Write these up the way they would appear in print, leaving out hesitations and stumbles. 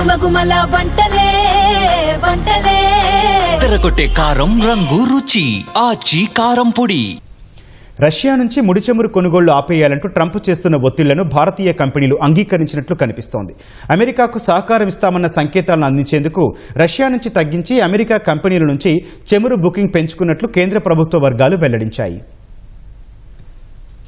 గుమగుమల వంటలే వంటలే తెరకొట్టే కారం రంగు రుచి ఆచి కారం పొడి. రష్యా నుంచి ముడి చమురు కొనుగోళ్లు ఆపేయాలంటూ ట్రంప్ చేస్తున్న ఒత్తిళ్లను భారతీయ కంపెనీలు అంగీకరించినట్లు కనిపిస్తోంది. అమెరికాకు సహకారం ఇస్తామన్న సంకేతాలను అందించేందుకు రష్యా నుంచి తగ్గించి అమెరికా కంపెనీల నుంచి చమురు బుకింగ్ పెంచుకున్నట్లు కేంద్ర ప్రభుత్వ వర్గాలు వెల్లడించాయి.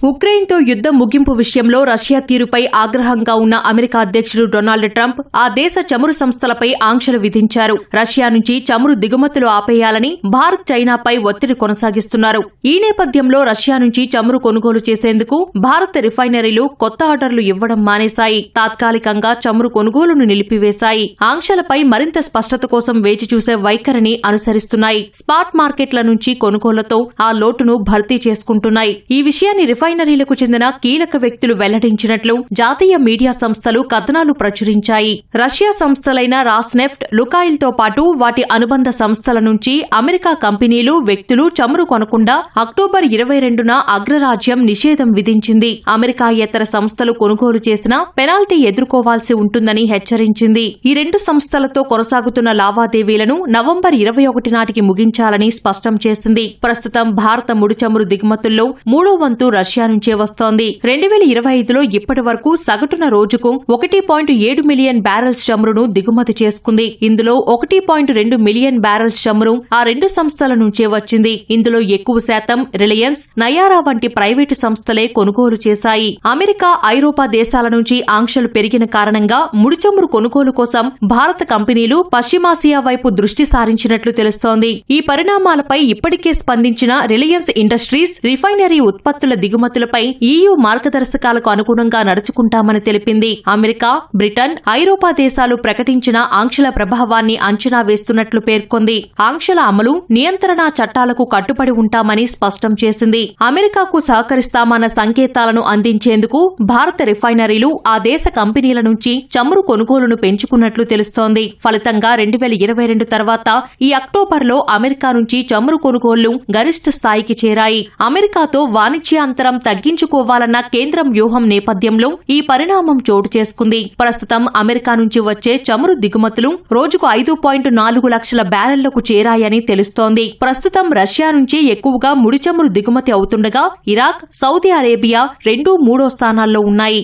ఉక్రెయిన్తో యుద్ధం ముగింపు విషయంలో రష్యా తీరుపై ఆగ్రహంగా ఉన్న అమెరికా అధ్యక్షుడు డొనాల్డ్ ట్రంప్ ఆ దేశ చమురు సంస్థలపై ఆంక్షలు విధించారు. రష్యా నుంచి చమురు దిగుమతులు ఆపేయాలని భారత్ చైనాపై ఒత్తిడి కొనసాగిస్తున్నారు. ఈ నేపథ్యంలో రష్యా నుంచి చమురు కొనుగోలు చేసేందుకు భారత రిఫైనరీలు కొత్త ఆర్డర్లు ఇవ్వడం మానేశాయి. తాత్కాలికంగా చమురు కొనుగోలును నిలిపివేశాయి. ఆంక్షలపై మరింత స్పష్టత కోసం వేచి చూసే వైఖరిని అనుసరిస్తున్నాయి. స్పాట్ మార్కెట్ల నుంచి కొనుగోళ్లతో ఆ లోటును భర్తీ చేసుకుంటున్నాయి. ఈ విషయాన్ని రిఫైనరీలకు చెందిన కీలక వ్యక్తులు వెల్లడించినట్లు జాతీయ మీడియా సంస్థలు కథనాలు ప్రచురించాయి. రష్యా సంస్థలైన రాస్నెఫ్ట్, లుకాయిల్తో పాటు వాటి అనుబంధ సంస్థల నుంచి అమెరికా కంపెనీలు, వ్యక్తులు చమురు కొనకుండా అక్టోబర్ 22న అగ్రరాజ్యం నిషేధం విధించింది. అమెరికాయేతర సంస్థలు కొనుగోలు చేసినా పెనాల్టీ ఎదుర్కోవాల్సి ఉంటుందని హెచ్చరించింది. ఈ రెండు సంస్థలతో కొనసాగుతున్న లావాదేవీలను నవంబర్ 21 నాటికి ముగించాలని స్పష్టం చేసింది. ప్రస్తుతం భారత ముడి చమురు దిగుమతుల్లో 3వ వంతు రష్యా నుంచే వస్తోంది. 2025లో ఇప్పటి వరకు సగటున రోజుకు 1.7 మిలియన్ బ్యారెల్స్ చమురును దిగుమతి చేసుకుంది. ఇందులో 1.2 మిలియన్ బ్యారెల్స్ చమురు ఆ రెండు సంస్థల నుంచే వచ్చింది. ఇందులో ఎక్కువ శాతం రిలయన్స్, నయారా వంటి ప్రైవేటు సంస్థలే కొనుగోలు చేశాయి. అమెరికా, ఐరోపా దేశాల నుంచి ఆంక్షలు పెరిగిన కారణంగా ముడి చమురు కొనుగోలు కోసం భారత కంపెనీలు పశ్చిమాసియా వైపు దృష్టి సారించినట్లు తెలుస్తోంది. ఈ పరిణామాలపై ఇప్పటికే స్పందించిన రిలయన్స్ ఇండస్ట్రీస్ రిఫైనరీ ఉత్పత్తుల దిగుమతులపై EU మార్గదర్శకాలకు అనుగుణంగా నడుచుకుంటామని తెలిపింది. అమెరికా, బ్రిటన్, ఐరోపా దేశాలు ప్రకటించిన ఆంక్షల ప్రభావాన్ని అంచనా వేస్తున్నట్లు పేర్కొంది. ఆంక్షల అమలు, నియంత్రణ చట్టాలకు కట్టుబడి ఉంటామని స్పష్టం చేసింది. అమెరికాకు సహకరిస్తామన్న సంకేతాలను అందించేందుకు భారత రిఫైనరీలు ఆ దేశ కంపెనీల నుంచి చమురు కొనుగోలును పెంచుకున్నట్లు తెలుస్తోంది. ఫలితంగా 2022 తర్వాత ఈ అక్టోబర్లో అమెరికా నుంచి చమురు కొనుగోళ్లు గరిష్ట స్థాయికి చేరాయి. అమెరికాతో వాణిజ్యాంతరం తగ్గించుకోవాలన్న కేంద్రం వ్యూహం నేపథ్యంలో ఈ పరిణామం చోటు చేసుకుంది. ప్రస్తుతం అమెరికా నుంచి వచ్చే చమురు దిగుమతులు రోజుకు 5.4 లక్షల బ్యారెళ్లకు చేరాయని తెలుస్తోంది. ప్రస్తుతం రష్యా నుంచి ఎక్కువగా ముడి చమురు దిగుమతి అవుతుండగా ఇరాక్, సౌదీ అరేబియా 2, 3 స్థానాల్లో ఉన్నాయి.